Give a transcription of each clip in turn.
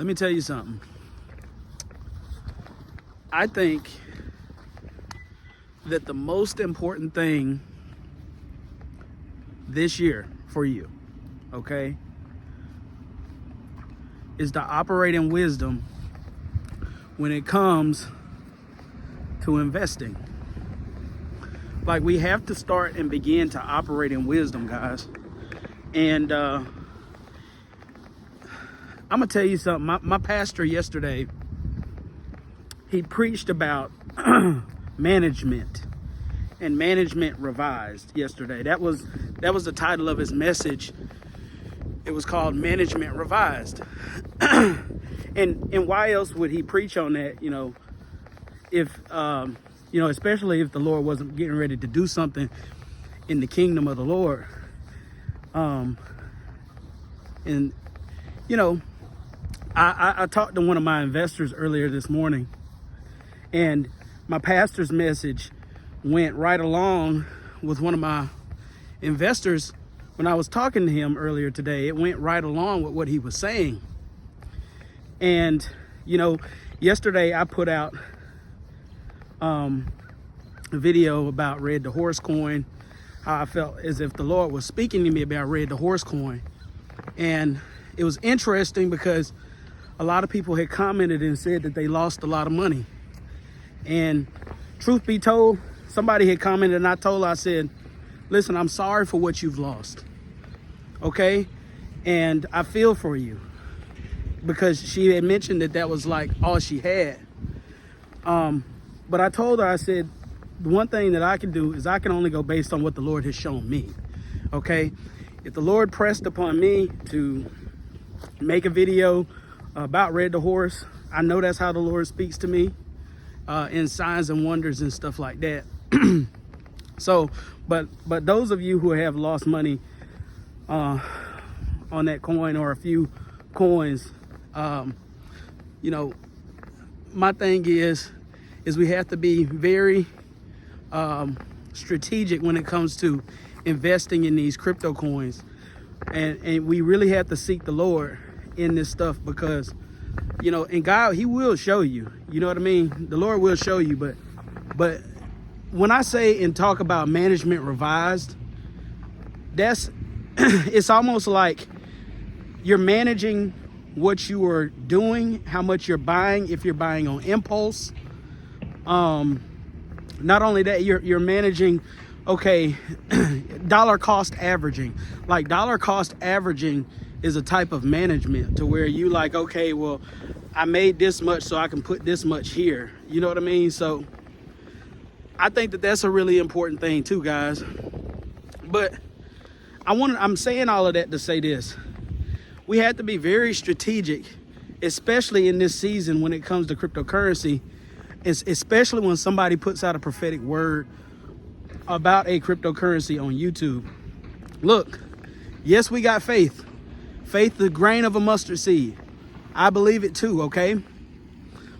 Let me tell you something. I think that the most important thing this year for you, okay, is to operate in wisdom when it comes to investing. Like, we have to start and begin to operate in wisdom, guys. And I'm gonna tell you something. My pastor yesterday, he preached about management and management revised yesterday. That was the title of his message. It was called Management Revised. and why else would he preach on that? If especially if the Lord wasn't getting ready to do something in the kingdom of the Lord. I talked to one of my investors earlier this morning, and my pastor's message went right along with one of my investors. When I was talking to him earlier today, it went right along with what he was saying. And, yesterday I put out a video about Red the Horse Coin, how I felt as if the Lord was speaking to me about Red the Horse Coin. And it was interesting because a lot of people had commented and said that they lost a lot of money. And truth be told, somebody had commented and I said, listen, I'm sorry for what you've lost. Okay? And I feel for you, because she had mentioned that was like all she had. But I told her, I said, the one thing that I can do is I can only go based on what the Lord has shown me. Okay? If the Lord pressed upon me to make a video about Red the Horse, I know that's how the Lord speaks to me, in signs and wonders and stuff like that. So, but those of you who have lost money on that coin or a few coins, my thing is we have to be very strategic when it comes to investing in these crypto coins, and we really have to seek the Lord in this stuff, because and God, he will show you, you know what I mean? The Lord will show you, but when I say and talk about management revised, it's almost like you're managing what you are doing, how much you're buying, if you're buying on impulse. Not only that, you're managing, okay, dollar cost averaging. Like, dollar cost averaging is a type of management to where you like, okay, well, I made this much, so I can put this much here. You know what I mean? So I think that that's a really important thing too, guys. But I'm saying all of that to say this. We have to be very strategic, especially in this season when it comes to cryptocurrency, especially when somebody puts out a prophetic word about a cryptocurrency on YouTube. Look, yes, we got faith. Faith, the grain of a mustard seed. I believe it too, okay?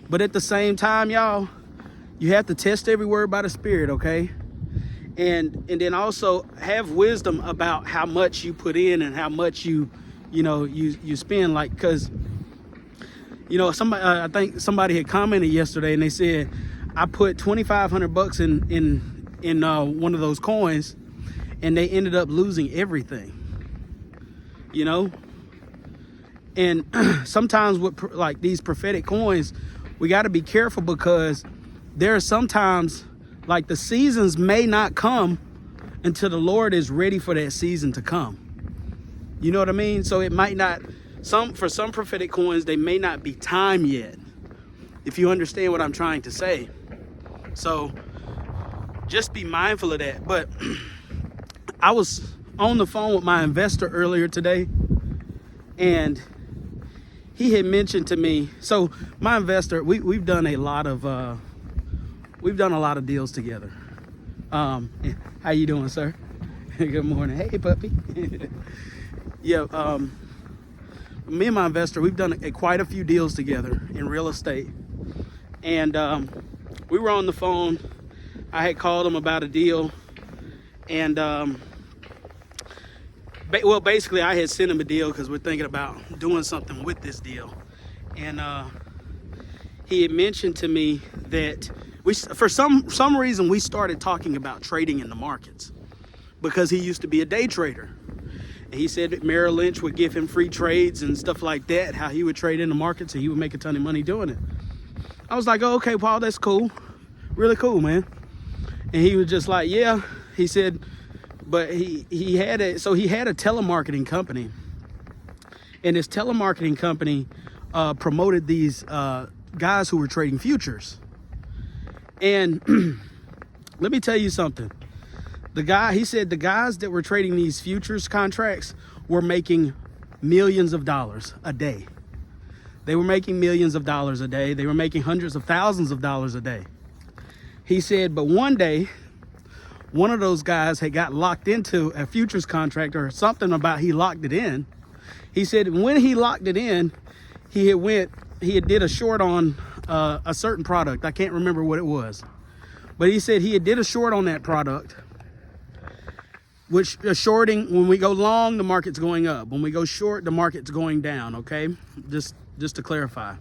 But at the same time, y'all, you have to test every word by the Spirit, okay? And then also have wisdom about how much you put in and how much you spend. Like, because somebody, I think somebody had commented yesterday and they said, I put $2,500 in one of those coins, and they ended up losing everything. And sometimes with like these prophetic coins, we got to be careful, because there are sometimes, like, the seasons may not come until the Lord is ready for that season to come. You know what I mean? So it might not, for some prophetic coins, they may not be time yet, if you understand what I'm trying to say. So just be mindful of that. But I was on the phone with my investor earlier today, and he had mentioned to me, so my investor, we've done a lot of deals together. How you doing, sir? Good morning. Hey, puppy. Yeah, me and my investor, we've done quite a few deals together in real estate. And we were on the phone. I had called him about a deal, and basically I had sent him a deal because we're thinking about doing something with this deal. and he had mentioned to me that for some reason we started talking about trading in the markets because he used to be a day trader. And he said that Merrill Lynch would give him free trades and stuff like that, how he would trade in the markets and he would make a ton of money doing it. I was like, oh, okay, Paul, that's cool. Really cool, man. And he was just like, yeah. He said, but he had a telemarketing company. And this telemarketing company promoted these guys who were trading futures. And let me tell you something. He said the guys that were trading these futures contracts were making millions of dollars a day. They were making millions of dollars a day. They were making hundreds of thousands of dollars a day. He said, but one day, one of those guys had got locked into a futures contract or something about he locked it in. He said when he locked it in, he had did a short on a certain product. I can't remember what it was. But he said he had did a short on that product, which shorting, when we go long, the market's going up. When we go short, the market's going down, okay? Just to clarify.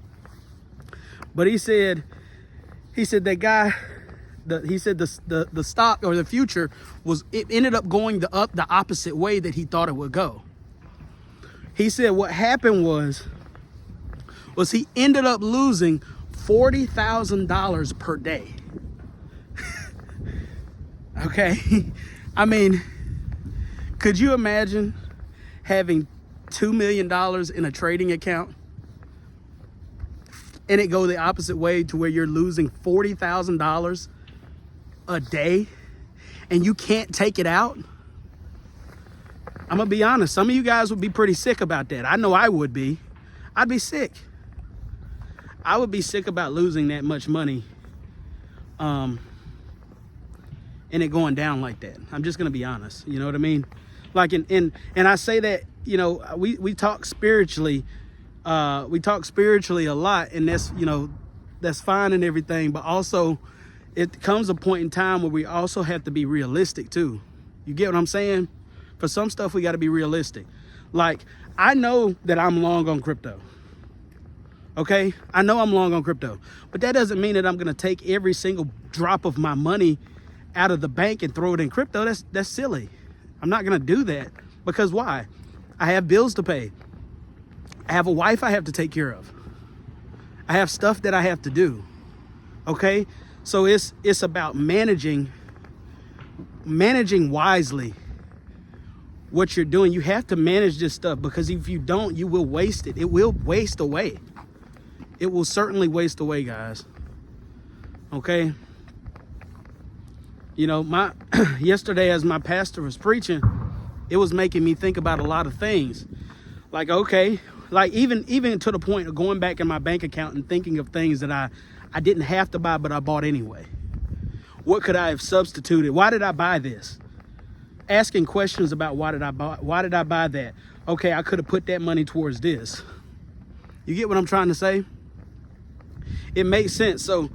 But he said that guy, he said the stock or the future it ended up going the opposite way that he thought it would go. He said what happened was he ended up losing $40,000 per day. Okay? I mean, could you imagine having $2 million in a trading account and it go the opposite way to where you're losing $40,000 a day and you can't take it out? I'm gonna be honest, some of you guys would be pretty sick about that. I know I would be. I'd be sick. I would be sick about losing that much money and it going down like that. I'm just gonna be honest, you know what I mean? Like, and I say that, you know, we talk spiritually, a lot, and that's, you know, that's fine and everything, but also it comes a point in time where we also have to be realistic too. You get what I'm saying? For some stuff, we got to be realistic. Like, I know that I'm long on crypto. Okay? I know I'm long on crypto, but that doesn't mean that I'm going to take every single drop of my money out of the bank and throw it in crypto. That's silly. I'm not going to do that, because why? I have bills to pay. I have a wife I have to take care of. I have stuff that I have to do. Okay? So it's about managing wisely what you're doing. You have to manage this stuff, because if you don't, you will waste it. It will waste away. It will certainly waste away, guys. Okay? You know, yesterday as my pastor was preaching, it was making me think about a lot of things. Like, okay, like even to the point of going back in my bank account and thinking of things that I didn't have to buy, but I bought anyway. What could I have substituted? Why did I buy this? Asking questions about why did I buy that? Okay, I could have put that money towards this. You get what I'm trying to say? It makes sense. So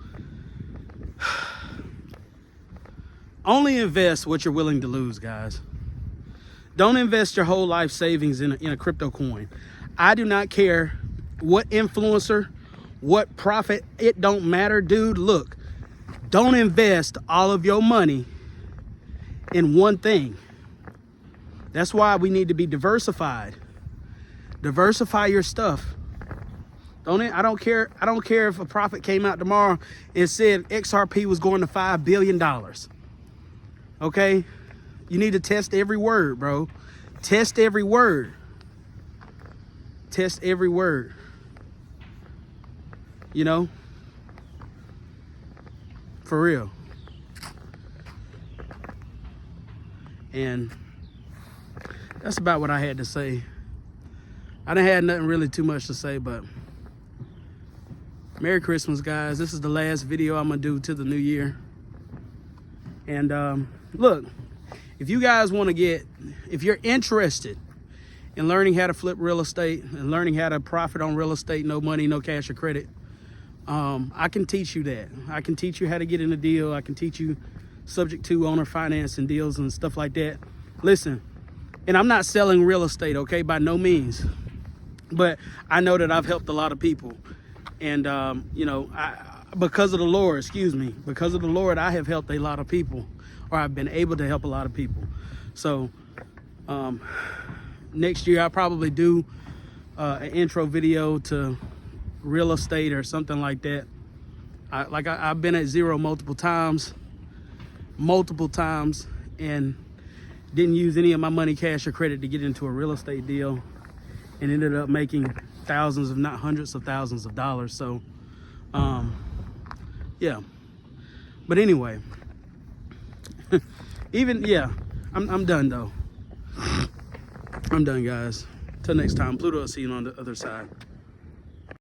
only invest what you're willing to lose, guys. Don't invest your whole life savings in a crypto coin. I do not care what influencer, what profit, it don't matter, dude. Look, don't invest all of your money in one thing. That's why we need to be diversified. Diversify your stuff. I don't care if a prophet came out tomorrow and said XRP was going to $5 billion. Okay? You need to test every word, bro. Test every word. Test every word. You know? For real. And that's about what I had to say. I didn't have nothing really too much to say, but Merry Christmas, guys. This is the last video I'm gonna do to the new year. And look, if you guys want to if you're interested in learning how to flip real estate and learning how to profit on real estate, no money, no cash or credit, I can teach you that. I can teach you how to get in a deal. I can teach you subject to owner finance and deals and stuff like that. Listen, and I'm not selling real estate, okay, by no means. But I know that I've helped a lot of people. And, because of the Lord, because of the Lord, I have helped a lot of people, or I've been able to help a lot of people. So next year I'll probably do an intro video to real estate or something like that. I've been at zero multiple times, and didn't use any of my money, cash, or credit to get into a real estate deal, and ended up making thousands, if not hundreds of thousands of dollars. So, yeah. But anyway, I'm done though. I'm done, guys. Till next time, Pluto, I'll see you on the other side.